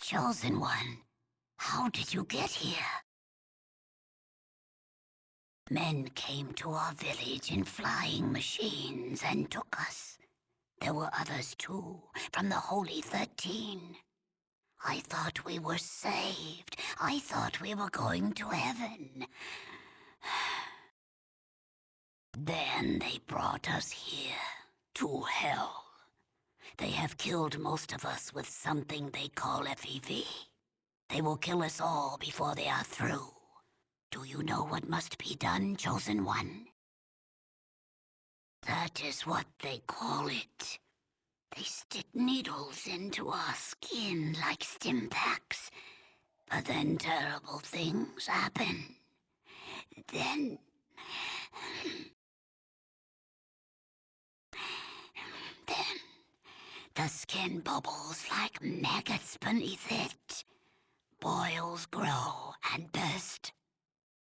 Chosen One, how did you get here? Men came to our village in flying machines and took us. There were others too, from the Holy 13. I thought we were saved. I thought we were going to heaven. Then they brought us here, to hell. They have killed most of us with something they call FEV. They will kill us all before they are through. Do you know what must be done, Chosen One? That is what they call it. They stick needles into our skin like stim packs. But then terrible things happen. Then the skin bubbles like maggots beneath it. Boils grow and burst.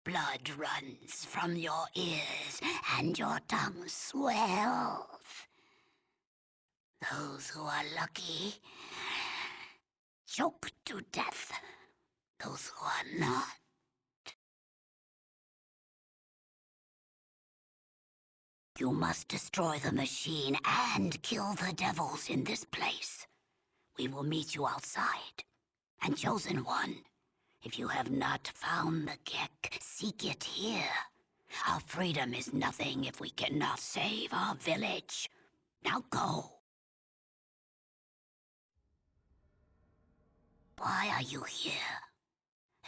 Blood runs from your ears and your tongue swells. Those who are lucky choke to death. Those who are not. You must destroy the machine and kill the devils in this place. We will meet you outside. And Chosen One, if you have not found the Gek, seek it here. Our freedom is nothing if we cannot save our village. Now go. Why are you here?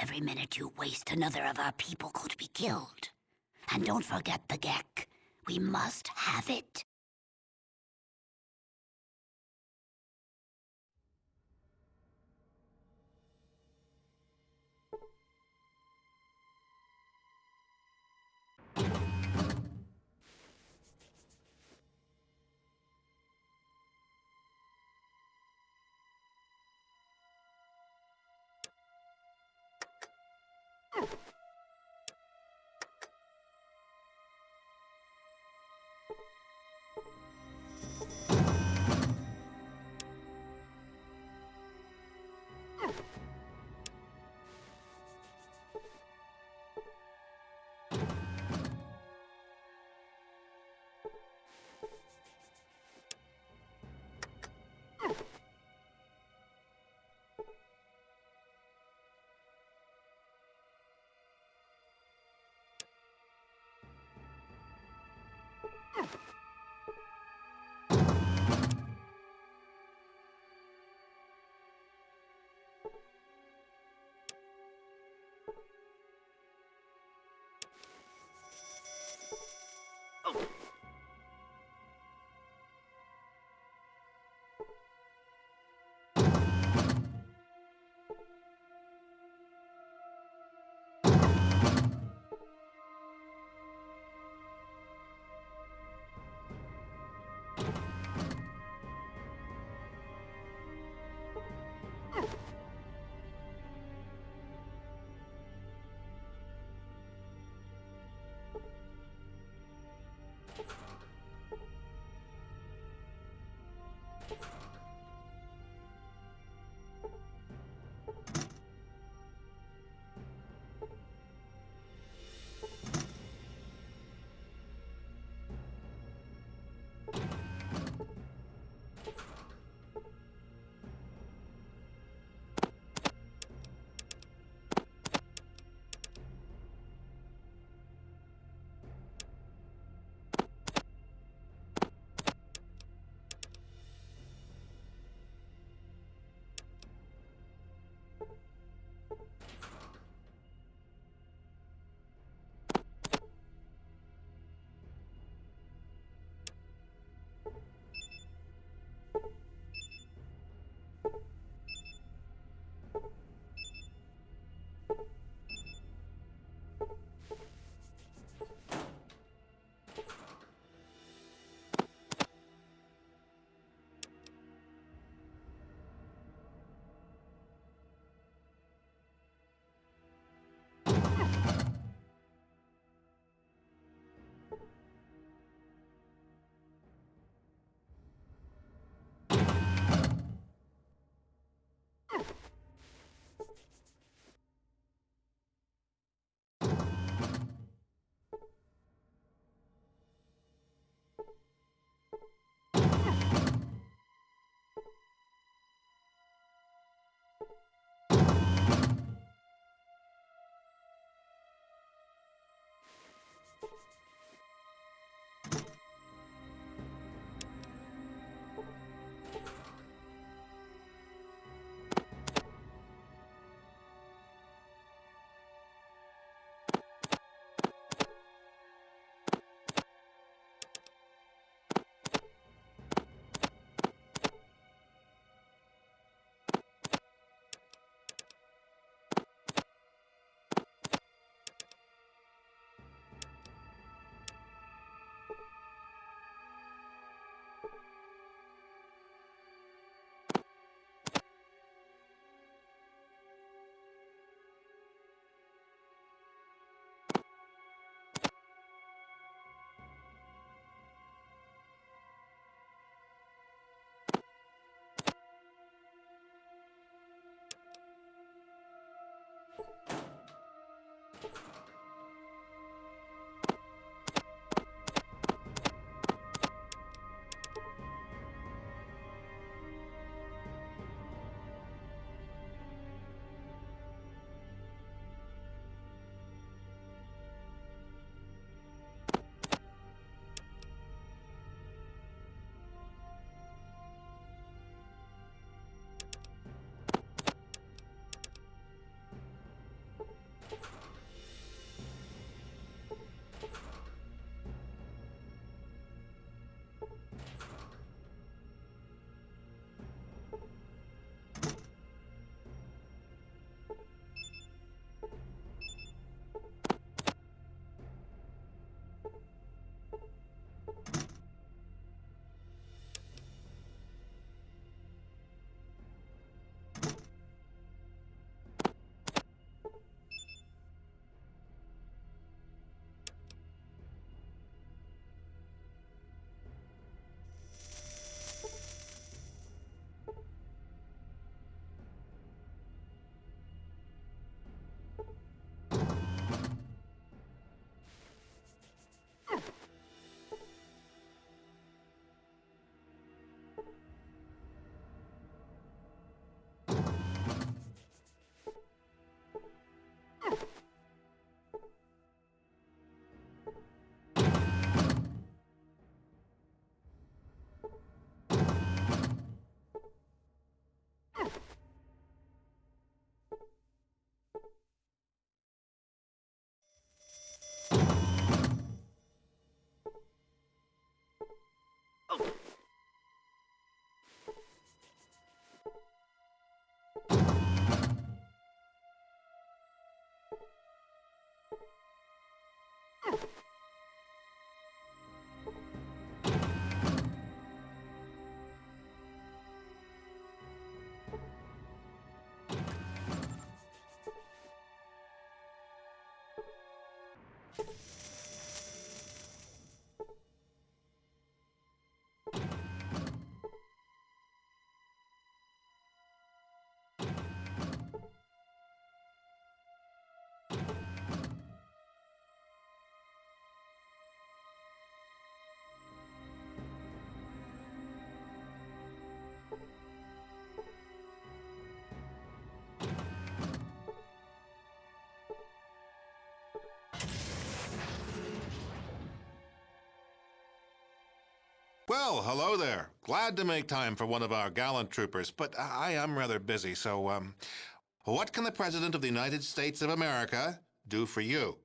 Every minute you waste, another of our people could be killed. And don't forget the Gek. We must have it. hello there. Glad to make time for one of our gallant troopers, but I am rather busy, so, what can the President of the United States of America do for you?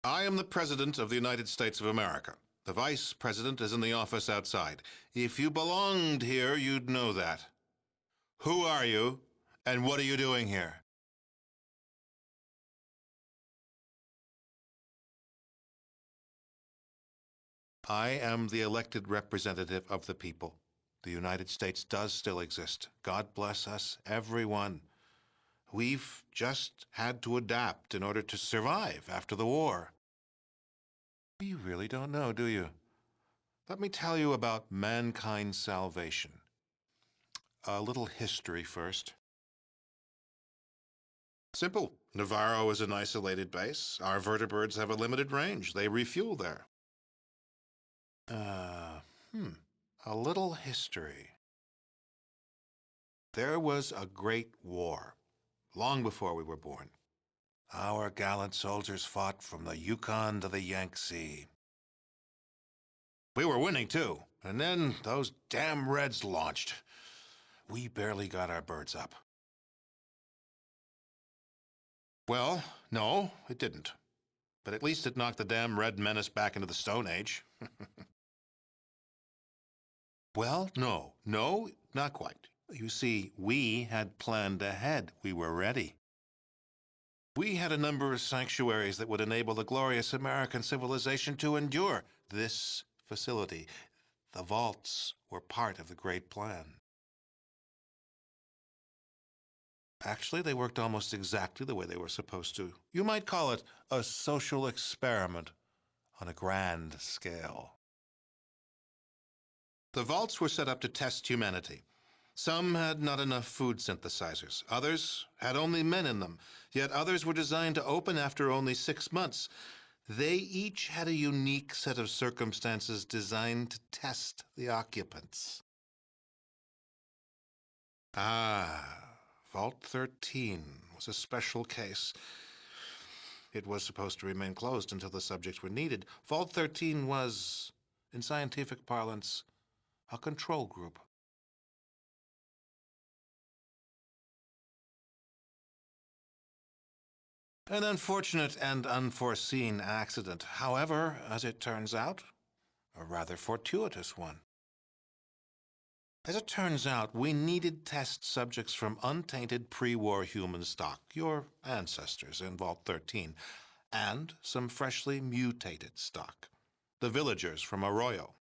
I am the President of the United States of America. The Vice President is in the office outside. If you belonged here, you'd know that. Who are you, and what are you doing here? I am the elected representative of the people. The United States does still exist. God bless us, everyone. We've just had to adapt in order to survive after the war. You really don't know, do you? Let me tell you about mankind's salvation. A little history first. Simple. Navarro is an isolated base. Our vertebrates have a limited range. They refuel there. Uh, hmm. A little history. There was a great war, long before we were born. Our gallant soldiers fought from the Yukon to the Yangtze. We were winning, too. And then those damn Reds launched. We barely got our birds up. Well, no, it didn't. But at least it knocked the damn Red Menace back into the Stone Age. Well, no, not quite. You see, we had planned ahead. We were ready. We had a number of sanctuaries that would enable the glorious American civilization to endure. This facility, the vaults, were part of the great plan. Actually, they worked almost exactly the way they were supposed to. You might call it a social experiment on a grand scale. The vaults were set up to test humanity. Some had not enough food synthesizers. Others had only men in them. Yet others were designed to open after only 6 months. They each had a unique set of circumstances designed to test the occupants. Vault 13 was a special case. It was supposed to remain closed until the subjects were needed. Vault 13 was, in scientific parlance, a control group. An unfortunate and unforeseen accident. However, as it turns out, a rather fortuitous one. As it turns out, we needed test subjects from untainted pre-war human stock, your ancestors in Vault 13, and some freshly mutated stock, the villagers from Arroyo.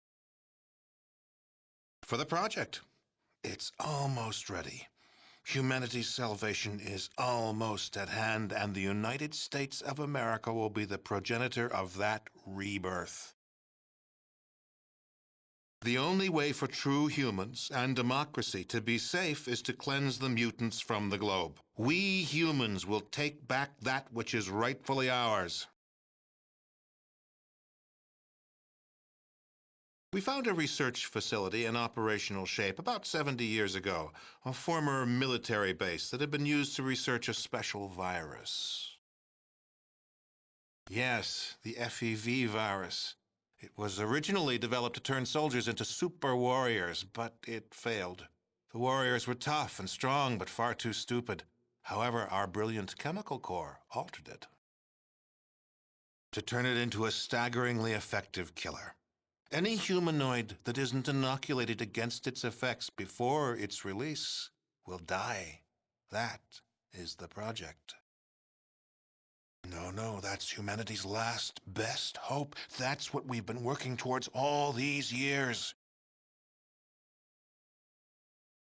For the project, it's almost ready. Humanity's salvation is almost at hand, and the United States of America will be the progenitor of that rebirth. The only way for true humans and democracy to be safe is to cleanse the mutants from the globe. We humans will take back that which is rightfully ours. We found a research facility in operational shape about 70 years ago, a former military base that had been used to research a special virus. Yes, the FEV virus. It was originally developed to turn soldiers into super warriors, but it failed. The warriors were tough and strong, but far too stupid. However, our brilliant chemical corps altered it to turn it into a staggeringly effective killer. Any humanoid that isn't inoculated against its effects before its release will die. That is the project. No, that's humanity's last, best hope. That's what we've been working towards all these years.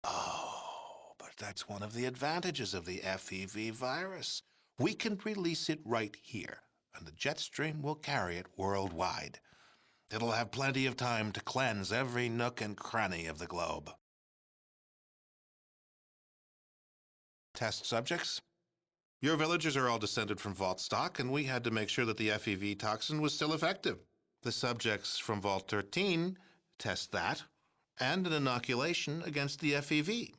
Oh, but that's one of the advantages of the FEV virus. We can release it right here, and the jet stream will carry it worldwide. It'll have plenty of time to cleanse every nook and cranny of the globe. Test subjects? Your villagers are all descended from Vault stock, and we had to make sure that the FEV toxin was still effective. The subjects from Vault 13 test that, and an inoculation against the FEV.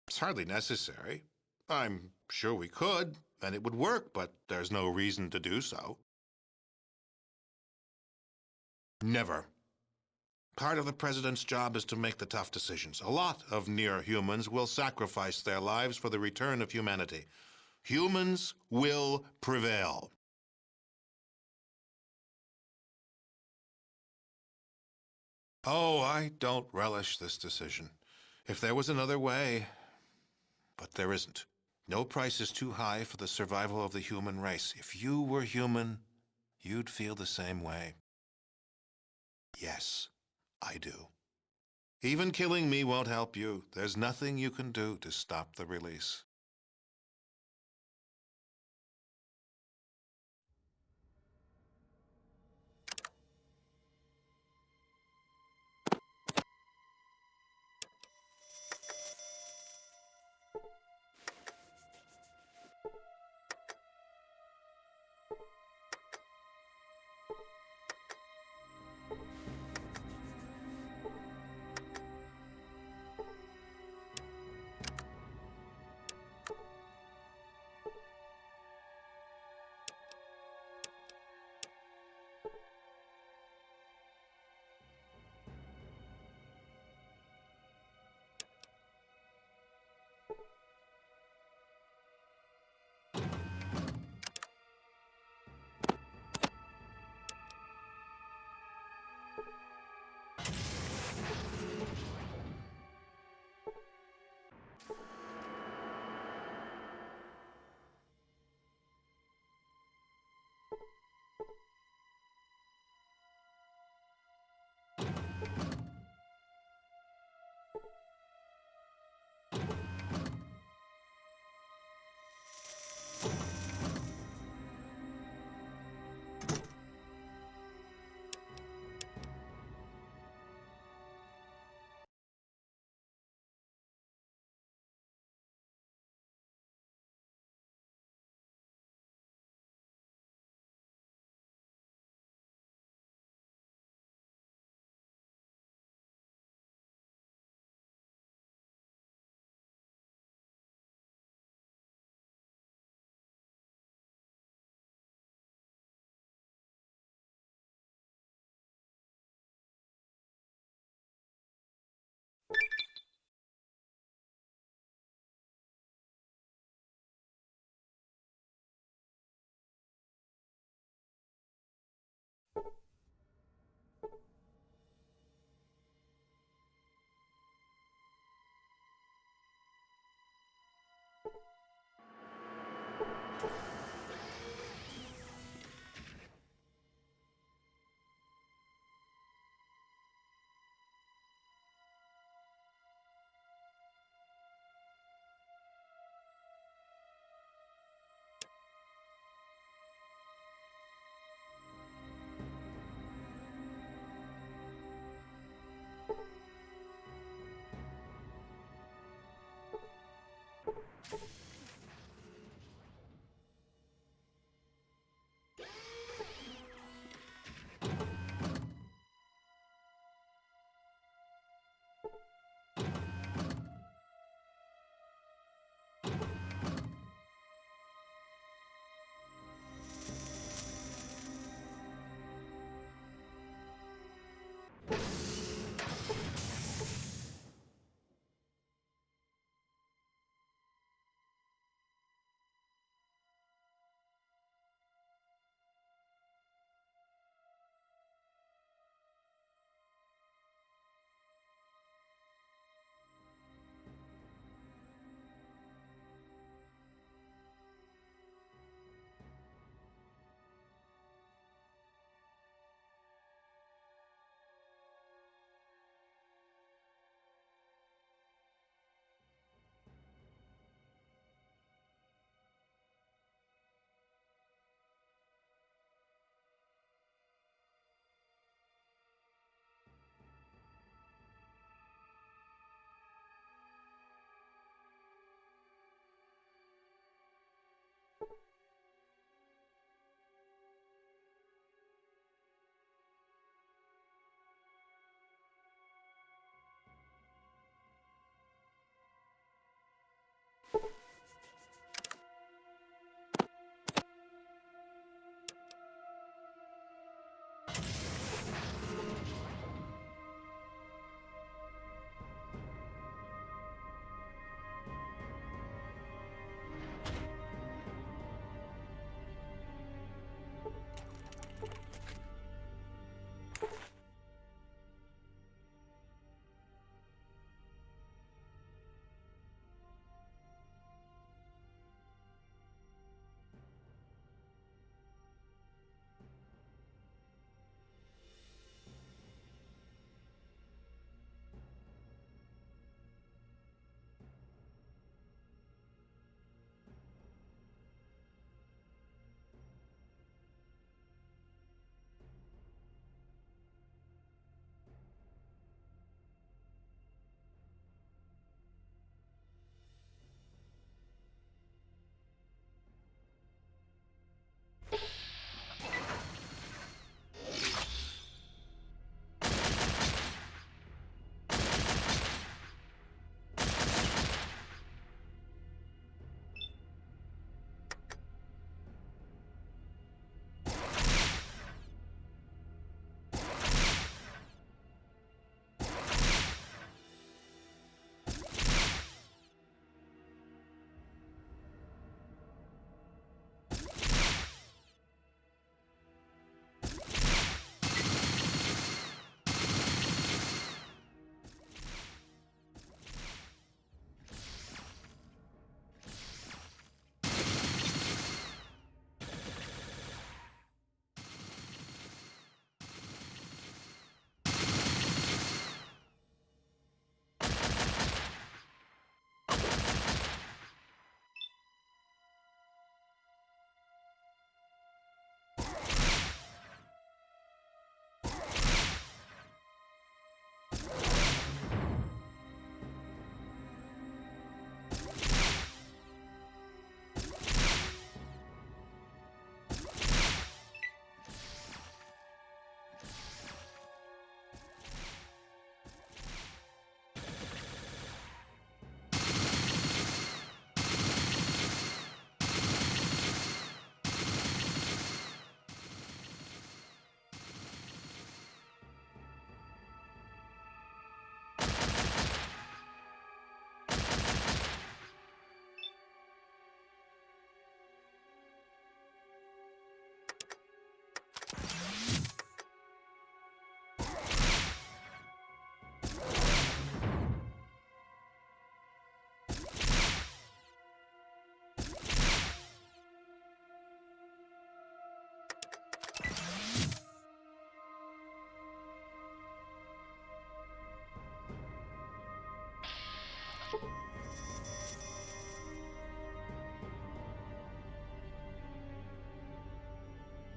It's hardly necessary. I'm sure we could, and it would work, but there's no reason to do so. Never. Part of the president's job is to make the tough decisions. A lot of near-humans will sacrifice their lives for the return of humanity. Humans will prevail. Oh, I don't relish this decision. If there was another way, but there isn't. No price is too high for the survival of the human race. If you were human, you'd feel the same way. Yes, I do. Even killing me won't help you. There's nothing you can do to stop the release.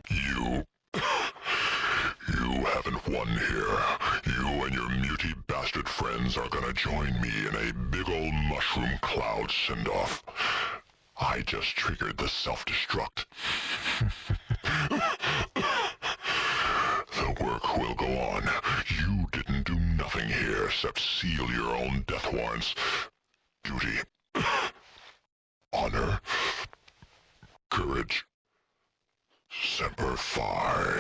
You... You haven't won here. You and your muty bastard friends are gonna join me in a big ol' mushroom cloud send-off. I just triggered the self-destruct. The work will go on. You didn't do nothing here except seal your own death warrants. Duty. Honor. Courage. Semper Fi.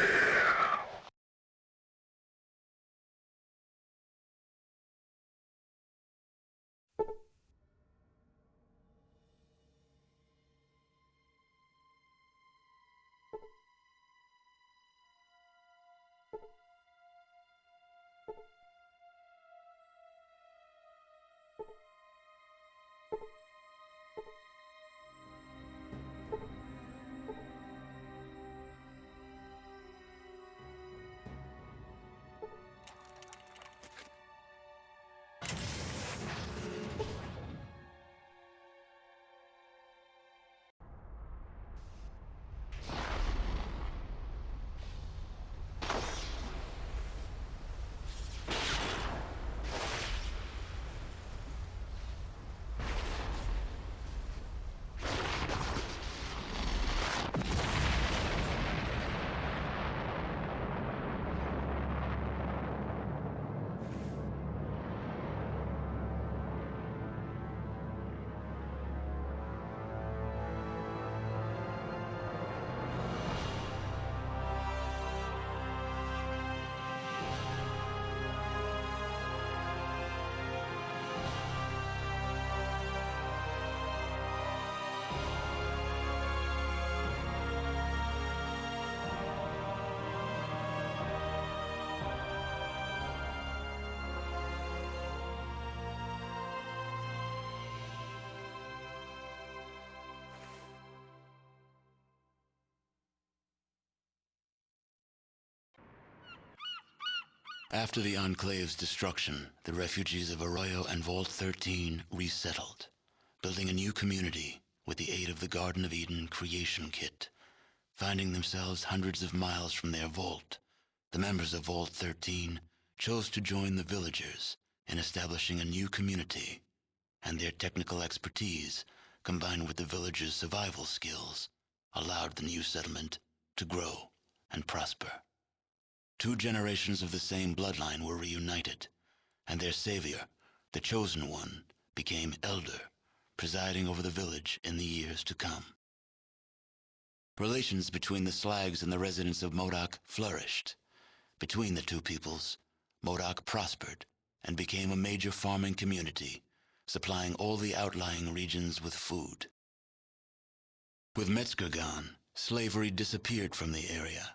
After the Enclave's destruction, the refugees of Arroyo and Vault 13 resettled, building a new community with the aid of the Garden of Eden creation kit. Finding themselves hundreds of miles from their vault, the members of Vault 13 chose to join the villagers in establishing a new community, and their technical expertise, combined with the villagers' survival skills, allowed the new settlement to grow and prosper. 2 generations of the same bloodline were reunited, and their savior, the Chosen One, became elder, presiding over the village in the years to come. Relations between the Slags and the residents of Modoc flourished. Between the two peoples, Modoc prospered and became a major farming community, supplying all the outlying regions with food. With Metzger gone, slavery disappeared from the area.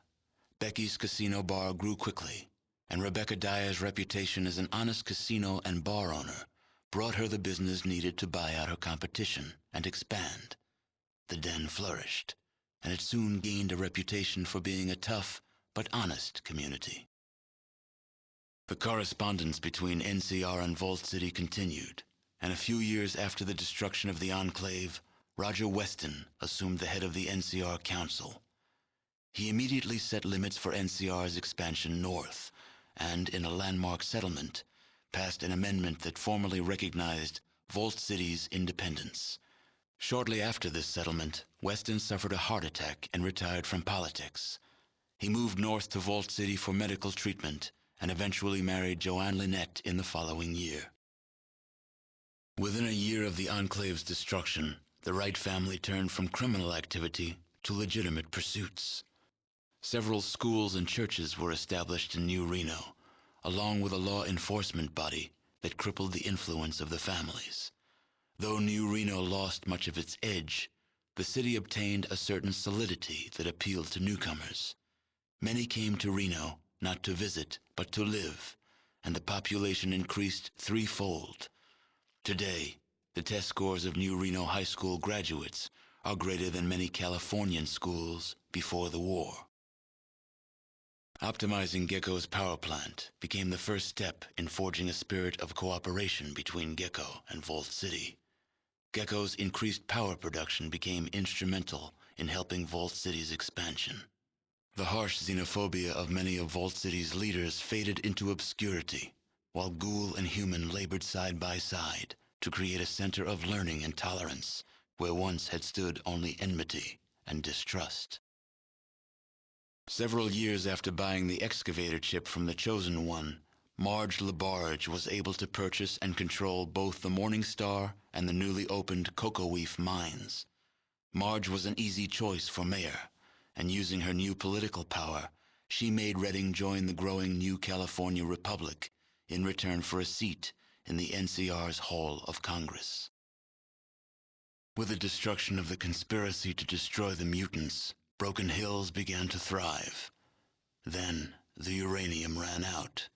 Becky's casino bar grew quickly, and Rebecca Dyer's reputation as an honest casino and bar owner brought her the business needed to buy out her competition and expand. The den flourished, and it soon gained a reputation for being a tough but honest community. The correspondence between NCR and Vault City continued, and a few years after the destruction of the Enclave, Roger Weston assumed the head of the NCR Council. He immediately set limits for NCR's expansion north, and in a landmark settlement, passed an amendment that formally recognized Vault City's independence. Shortly after this settlement, Weston suffered a heart attack and retired from politics. He moved north to Vault City for medical treatment and eventually married Joanne Lynette in the following year. Within a year of the Enclave's destruction, the Wright family turned from criminal activity to legitimate pursuits. Several schools and churches were established in New Reno, along with a law enforcement body that crippled the influence of the families. Though New Reno lost much of its edge, the city obtained a certain solidity that appealed to newcomers. Many came to Reno not to visit, but to live, and the population increased threefold. Today, the test scores of New Reno High School graduates are greater than many Californian schools before the war. Optimizing Gecko's power plant became the first step in forging a spirit of cooperation between Gecko and Vault City. Gecko's increased power production became instrumental in helping Vault City's expansion. The harsh xenophobia of many of Vault City's leaders faded into obscurity, while Ghoul and Human labored side by side to create a center of learning and tolerance where once had stood only enmity and distrust. Several years after buying the excavator chip from the Chosen One, Marge LaBarge was able to purchase and control both the Morning Star and the newly opened Cocoa Reef mines. Marge was an easy choice for mayor, and using her new political power, she made Redding join the growing New California Republic in return for a seat in the NCR's Hall of Congress. With the destruction of the conspiracy to destroy the mutants, Broken Hills began to thrive. Then, the uranium ran out.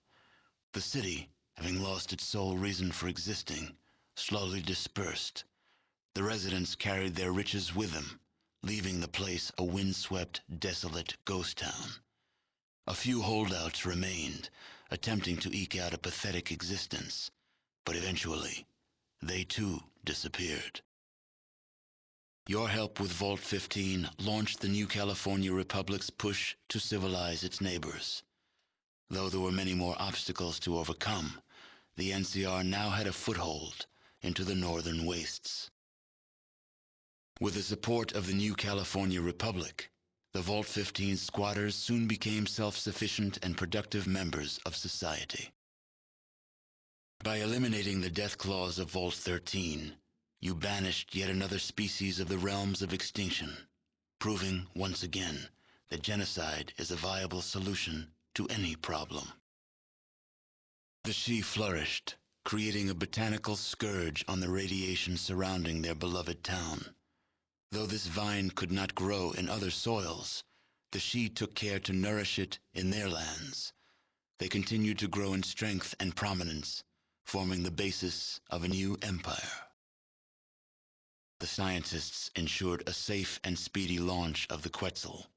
The city, having lost its sole reason for existing, slowly dispersed. The residents carried their riches with them, leaving the place a windswept, desolate ghost town. A few holdouts remained, attempting to eke out a pathetic existence, but eventually, they too disappeared. Your help with Vault 15 launched the New California Republic's push to civilize its neighbors. Though there were many more obstacles to overcome, the NCR now had a foothold into the northern wastes. With the support of the New California Republic, the Vault 15 squatters soon became self-sufficient and productive members of society. By eliminating the death clause of Vault 13, you banished yet another species of the realms of extinction, proving once again that genocide is a viable solution to any problem. The Shi flourished, creating a botanical scourge on the radiation surrounding their beloved town. Though this vine could not grow in other soils, the Shi took care to nourish it in their lands. They continued to grow in strength and prominence, forming the basis of a new empire. The scientists ensured a safe and speedy launch of the Quetzal.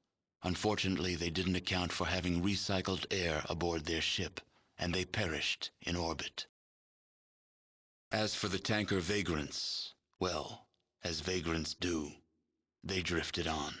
Unfortunately, they didn't account for having recycled air aboard their ship, and they perished in orbit. As for the tanker vagrants, well, as vagrants do, they drifted on.